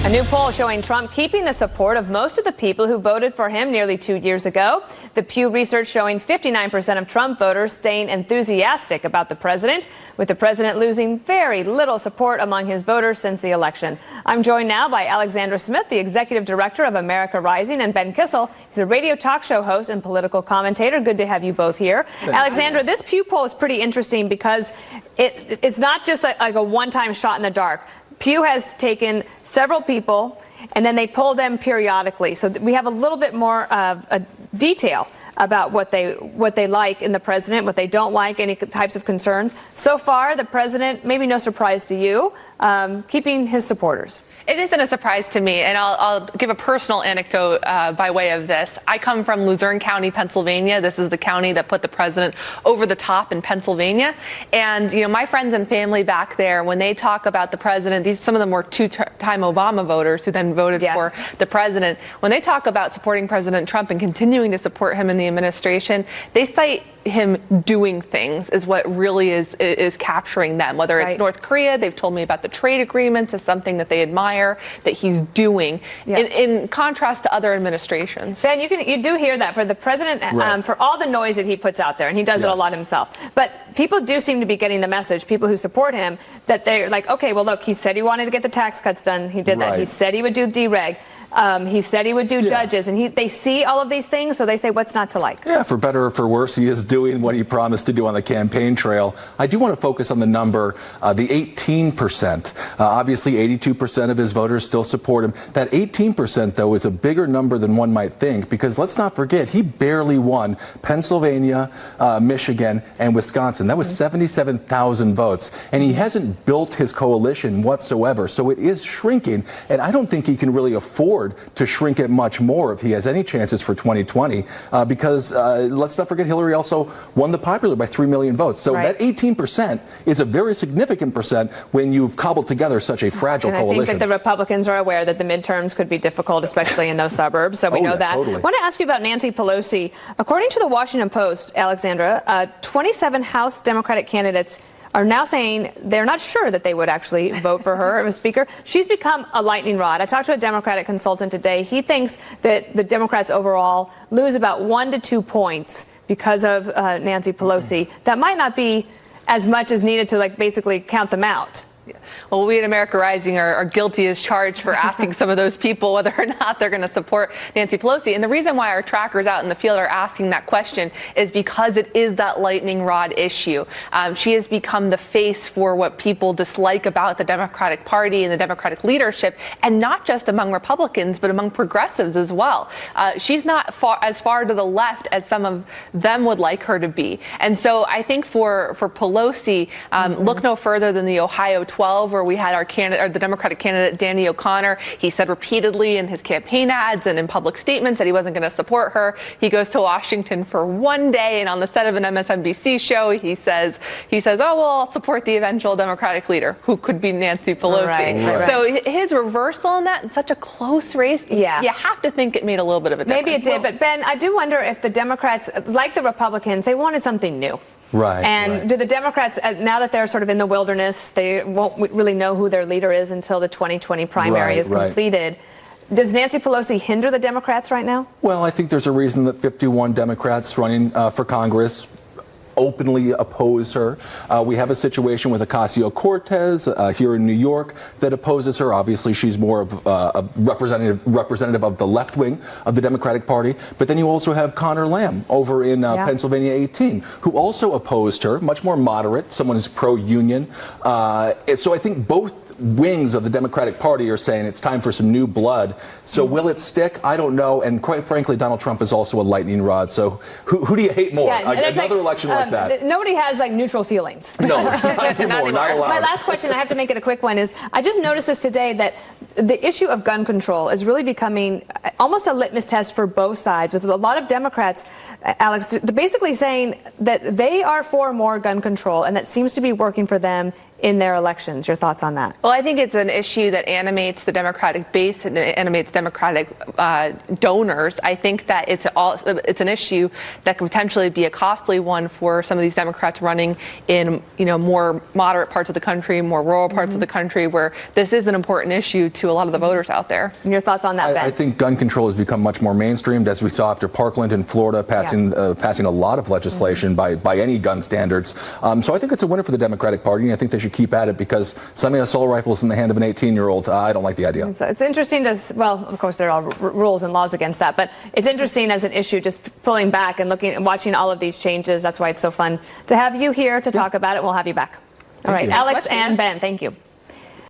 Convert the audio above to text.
A new poll showing Trump keeping the support of most of the people who voted for him nearly 2 years ago. The Pew research showing 59% of Trump voters staying enthusiastic about the president, with the president losing very little support among his voters since the election. I'm joined now by Alexandra Smith, the executive director of America Rising, and Ben Kissel. He's a radio talk show host and political commentator. Good to have you both here. Alexandra, this Pew poll is pretty interesting because it's not just like a one-time shot in the dark. Pew has taken several people, and then they poll them periodically. So we have a little bit more of a detail about what they like in the president, what they don't like, any types of concerns. So far, the president, maybe no surprise to you, keeping his supporters. It isn't a surprise to me, and I'll give a personal anecdote by way of this. I come from Luzerne County, Pennsylvania. This is the county that put the president over the top in Pennsylvania. And, you know, my friends and family back there, when they talk about the president, some of them were two-time Obama voters who then voted for the president. When they talk about supporting President Trump and continuing to support him in the administration, they cite him doing things is what really is capturing them. Whether it's North Korea, they've told me about the trade agreements as something that they admire that he's doing, in contrast to other administrations. Ben, you do hear that for the president, for all the noise that he puts out there, and he does it a lot himself. But people do seem to be getting the message, people who support him, that they're like, okay, well, look, he said he wanted to get the tax cuts done. He did that. He said he would do dereg. He said he would do judges, and they see all of these things, so they say, what's not to like? Yeah, for better or for worse, he is doing what he promised to do on the campaign trail. I do want to focus on the number, the 18%. Obviously, 82% of his voters still support him. That 18%, though, is a bigger number than one might think, because let's not forget, he barely won Pennsylvania, Michigan, and Wisconsin. That was 77,000 votes, and he hasn't built his coalition whatsoever, so it is shrinking, and I don't think he can really afford to shrink it much more if he has any chances for 2020, because let's not forget Hillary also won the popular by 3 million votes. So that 18% is a very significant percent when you've cobbled together such a fragile coalition. I think that the Republicans are aware that the midterms could be difficult, especially in those suburbs. So we know that. Totally. I want to ask you about Nancy Pelosi. According to the Washington Post, Alexandra, 27 House Democratic candidates are now saying they're not sure that they would actually vote for her as Speaker. She's become a lightning rod. I talked to a Democratic consultant today. He thinks that the Democrats overall lose about 1 to 2 points because of Nancy Pelosi. That might not be as much as needed to basically count them out. Well, we at America Rising are guilty as charged for asking some of those people whether or not they're going to support Nancy Pelosi. And the reason why our trackers out in the field are asking that question is because it is that lightning rod issue. She has become the face for what people dislike about the Democratic Party and the Democratic leadership, and not just among Republicans, but among progressives as well. She's not as far to the left as some of them would like her to be. And so I think for Pelosi, look no further than the Ohio 12, where we had the Democratic candidate, Danny O'Connor. He said repeatedly in his campaign ads and in public statements that he wasn't going to support her. He goes to Washington for one day, and on the set of an MSNBC show, he says, oh, well, I'll support the eventual Democratic leader, who could be Nancy Pelosi. So his reversal in that, in such a close race, you have to think it made a little bit of a difference. Maybe it did, but Ben, I do wonder if the Democrats, like the Republicans, they wanted something new. Do the Democrats, now that they're sort of in the wilderness, they won't really know who their leader is until the 2020 primary is completed. Does Nancy Pelosi hinder the Democrats right now? Well, I think there's a reason that 51 Democrats running for Congress openly oppose her. We have a situation with Ocasio-Cortez here in New York that opposes her. Obviously, she's more of a representative of the left wing of the Democratic Party. But then you also have Connor Lamb over in Pennsylvania 18, who also opposed her, much more moderate, someone who's pro-union. So I think both wings of the Democratic Party are saying it's time for some new blood. So will it stick? I don't know. And quite frankly, Donald Trump is also a lightning rod. So who do you hate more? Another election like that. Nobody has neutral feelings. No, not anymore. Not allowed. My last question, I have to make it a quick one, is I just noticed this today that the issue of gun control is really becoming almost a litmus test for both sides, with a lot of Democrats, Alex, basically saying that they are for more gun control, and that seems to be working for them in their elections. Your thoughts on that? Well, I think it's an issue that animates the Democratic base and it animates Democratic donors. I think that it's an issue that could potentially be a costly one for some of these Democrats running in, more moderate parts of the country, more rural parts of the country, where this is an important issue to a lot of the voters out there. And your thoughts on that, Ben? I think gun control has become much more mainstreamed, as we saw after Parkland in Florida passing a lot of legislation by any gun standards. So I think it's a winner for the Democratic Party, and I think they should keep at it, because sending assault rifles in the hand of an 18-year-old, I don't like the idea. So it's interesting of course, there are rules and laws against that, but it's interesting as an issue, just pulling back and looking and watching all of these changes. That's why it's so fun to have you here to talk about it. We'll have you back. All right, Alex and Ben, thank you.